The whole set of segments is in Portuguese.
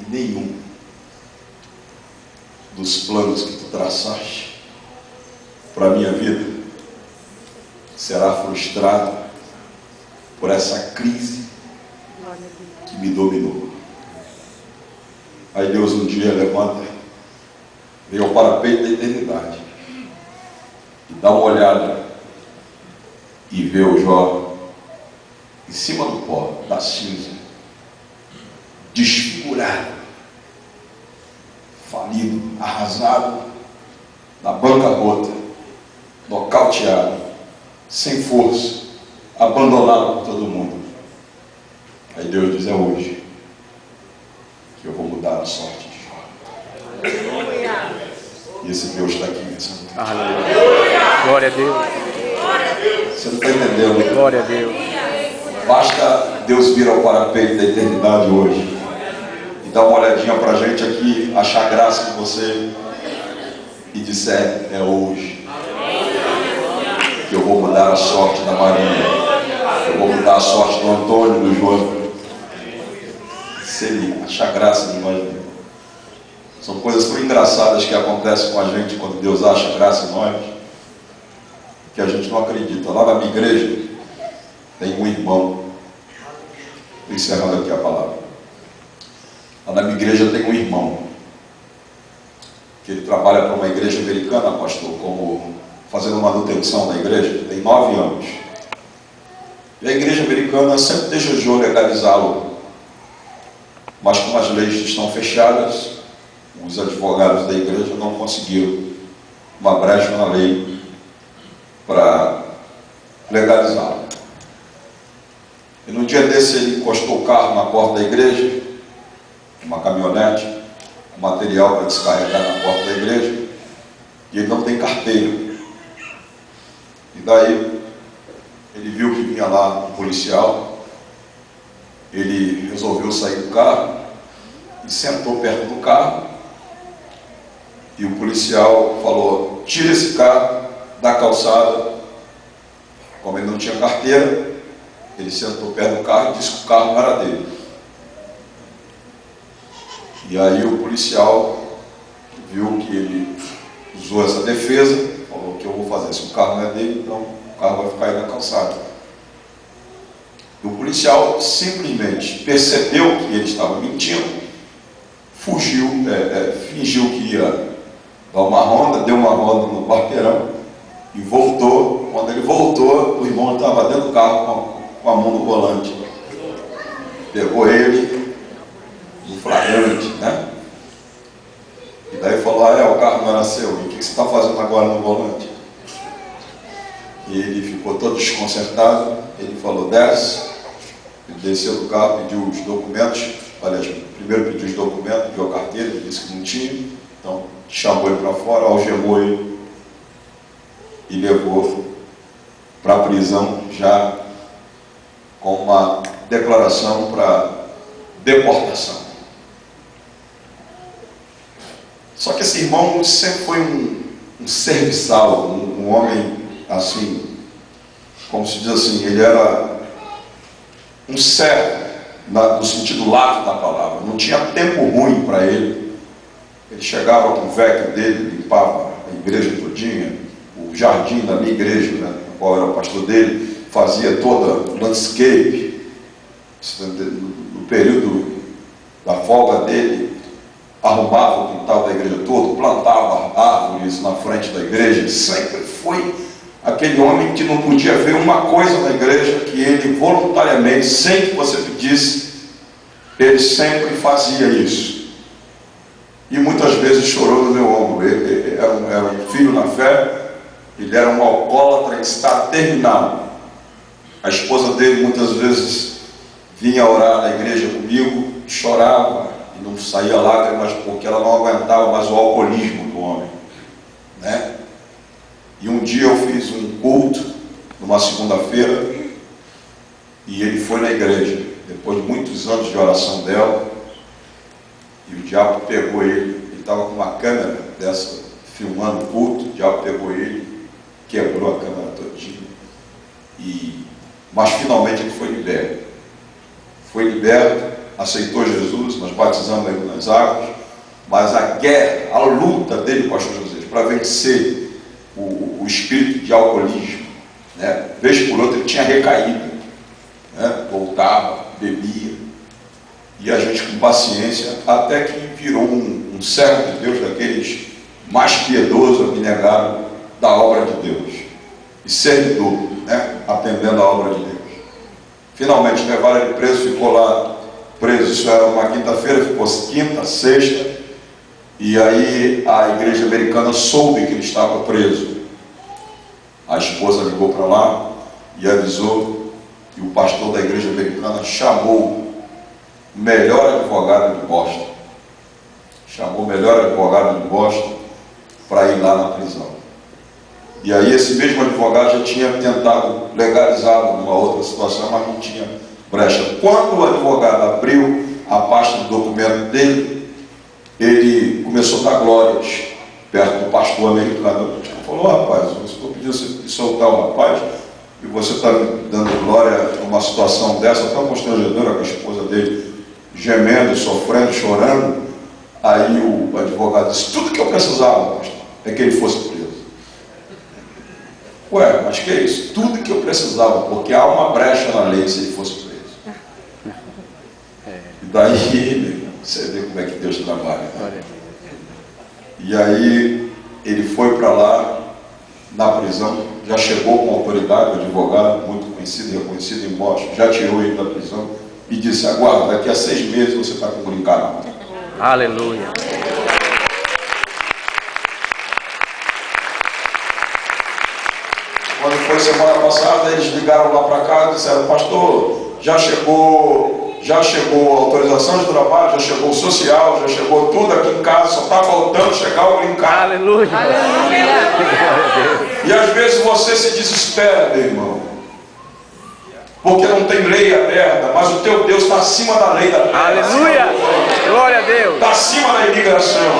e nenhum dos planos que tu traçaste para a minha vida será frustrado por essa crise que me dominou. Aí Deus um dia levanta, vem ao parapeito da eternidade e dá uma olhada e vê o Jó em cima do pó, da cinza, desfigurado, falido, arrasado, na bancarrota, nocauteado, sem força, abandonado por todo mundo. Aí Deus diz: é hoje que eu vou mudar a sorte de Jó. E esse Deus está aqui nessa noite. Aleluia. Glória a Deus. Você não está entendendo? Glória a Deus. Basta Deus vir ao parapeito da eternidade hoje e dar uma olhadinha para a gente aqui, achar graça em você e disser: é hoje que eu vou mudar a sorte da Maria, eu vou mudar a sorte do Antônio, do João. Se ele achar graça em nós, são coisas tão engraçadas que acontecem com a gente quando Deus acha graça em nós, que a gente não acredita. Lá na minha igreja tem um irmão, estou encerrando aqui a palavra. Lá na minha igreja tem um irmão, que ele trabalha para uma igreja americana, pastor, como fazendo manutenção na igreja, tem 9 anos. E a igreja americana sempre desejou legalizá-lo, mas como as leis estão fechadas, os advogados da igreja não conseguiram uma brecha na lei para legalizá-lo. E no dia desse ele encostou o carro na porta da igreja, uma caminhonete, material para descarregar na porta da igreja, e ele não tem carteira. E daí ele viu que vinha lá um policial, ele resolveu sair do carro e sentou perto do carro, e o policial falou: tira esse carro da calçada. Como ele não tinha carteira, ele sentou perto do carro e disse que o carro não era dele. E aí o policial viu que ele usou essa defesa, falou: o que eu vou fazer? Se o carro não é dele, então o carro vai ficar aí na calçada. E o policial simplesmente percebeu que ele estava mentindo, fugiu, fingiu que ia dar uma ronda, deu uma ronda no quarteirão e voltou. Quando ele voltou, o irmão estava dentro do carro com a mão no volante. Pegou ele no flagrante, né? E daí falou: o carro não era seu, e o que você está fazendo agora no volante? E ele ficou todo desconcertado. Ele falou: desce. Ele desceu do carro, pediu os documentos. Aliás, primeiro pediu os documentos, pediu a carteira, ele disse que não tinha. Então chamou ele para fora, algemou ele e levou para a prisão, já com uma declaração para deportação. Só que esse irmão sempre foi um serviçal, um homem assim, como se diz assim, ele era um servo, no sentido lato da palavra. Não tinha tempo ruim para ele. Ele chegava com o vecchio dele, limpava a igreja todinha, o jardim da minha igreja, né, no qual era o pastor dele, fazia toda o landscape. No período da folga dele, arrumava o quintal da igreja todo, plantava árvores na frente da igreja. Sempre foi aquele homem que não podia ver uma coisa na igreja que ele voluntariamente, sem que você pedisse, ele sempre fazia isso. E muitas vezes chorou no meu ombro. Ele era um filho na fé, ele era um alcoólatra em estado terminal. A esposa dele muitas vezes vinha orar na igreja comigo, chorava e não saía lágrimas porque ela não aguentava mais o alcoolismo do homem, né? E um dia eu fiz um culto numa segunda-feira e ele foi na igreja depois de muitos anos de oração dela, e o diabo pegou ele estava com uma câmera dessa filmando o culto, o diabo pegou ele, quebrou a câmera todinha, mas finalmente ele foi liberto. Foi liberto aceitou Jesus, nós batizamos ele nas águas, mas a guerra, a luta dele, pastor José, para vencer o espírito de alcoolismo, né? Vez por outra ele tinha recaído, né? Voltava, bebia, e a gente com paciência, até que virou um servo de Deus, daqueles mais piedosos, abnegado da obra de Deus, e servidor, né? Atendendo a obra de Deus. Finalmente levaram ele preso, ficou lá preso, isso era uma quinta-feira, ficou quinta, sexta, e aí a igreja americana soube que ele estava preso. A esposa ligou para lá e avisou, e o pastor da igreja americana chamou o melhor advogado de Boston. Chamou o melhor advogado de Boston para ir lá na prisão. E aí esse mesmo advogado já tinha tentado legalizá-lo numa outra situação, mas não tinha brecha. Quando o advogado abriu a pasta do documento dele, ele começou a dar glórias perto do pastor americano. Ele falou: rapaz, eu estou pedindo você de soltar o rapaz, e você está me dando glória numa situação dessa tão constrangedora, com a esposa dele gemendo, sofrendo, chorando. Aí o advogado disse: tudo que eu precisava, pastor, é que ele fosse preso. Ué, mas que é isso? Tudo que eu precisava, porque há uma brecha na lei se ele fosse preso. E daí, você vê como é que Deus trabalha. Né? E aí, ele foi para lá, na prisão, já chegou com autoridade, um advogado muito conhecido e reconhecido em Boston, já tirou ele da prisão e disse: aguarda, daqui a 6 meses você está com brincado. Aleluia. Quando foi semana passada, eles ligaram lá para cá e disseram: pastor, já chegou a autorização de trabalho, já chegou o social, já chegou tudo aqui em casa, só está faltando chegar o brincar. Aleluia. E às vezes você se desespera, meu irmão, porque não tem lei aberta, mas o teu Deus está acima da lei da terra. Aleluia. Glória a Deus. Está acima da imigração.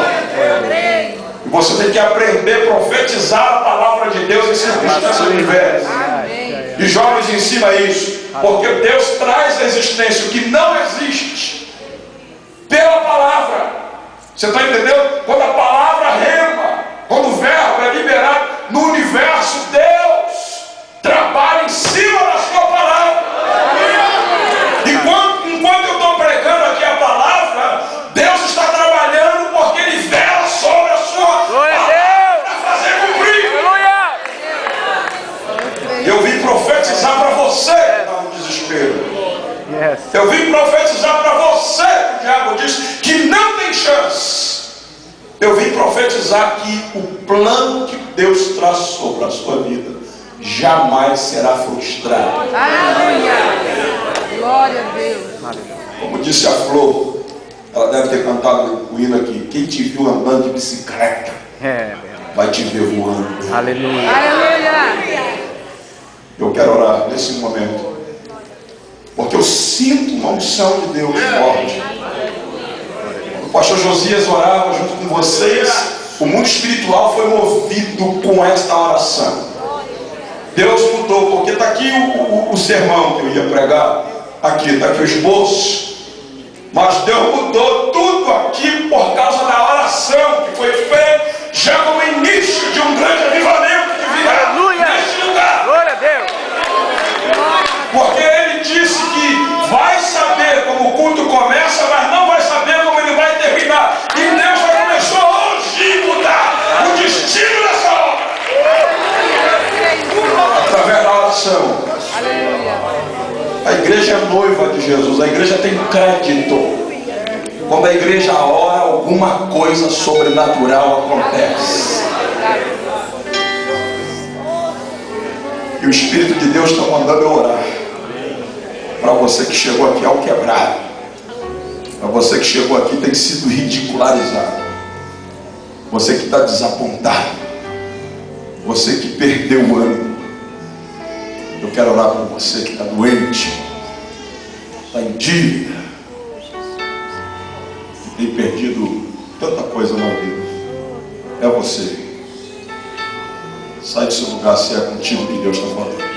E você tem que aprender a profetizar a palavra de Deus em circunstâncias diversas. E jovens ensina isso, porque Deus traz à existência o que não existe pela palavra. Você está entendendo? Quando a palavra rema, quando o verbo é liberado no universo, Deus trabalha em cima da sua palavra. Enquanto eu estou pregando aqui a palavra, Deus está trabalhando, porque Ele vela sobre a sua palavra para fazer cumprir. Eu vim profetizar para você que está no desespero. Eu vim profetizar para você que o diabo diz que não tem chance. Eu vim profetizar que o plano que Deus traçou para a sua vida jamais será frustrado. Aleluia! Glória a Deus. Como disse a Flor, ela deve ter cantado o hino aqui: quem te viu andando de bicicleta vai te ver voando. Aleluia. Aleluia! Eu quero orar nesse momento, porque eu sinto uma unção de Deus forte. Quando o pastor Josias orava junto com vocês, o mundo espiritual foi movido com esta oração. Deus mudou, porque está aqui o sermão que eu ia pregar, aqui, está aqui o esboço, mas Deus mudou tudo aqui por causa da oração que foi feita já como início de um grande avivamento que virá neste lugar. Glória a Deus. Porque ele disse que vai saber como o culto começa, mas não vai saber como ele vai terminar. E Deus já começou hoje a mudar o destino dessa obra. Através da oração. A igreja é noiva de Jesus. A igreja tem crédito. Quando a igreja ora, alguma coisa sobrenatural acontece. E o Espírito de Deus está mandando eu orar. Para você que chegou aqui ao quebrado, para você que chegou aqui e tem sido ridicularizado, você que está desapontado, você que perdeu o ânimo, eu quero orar por você que está doente, está em dívida, que tem perdido tanta coisa na vida. É você. Sai do seu lugar se é contigo que Deus está falando.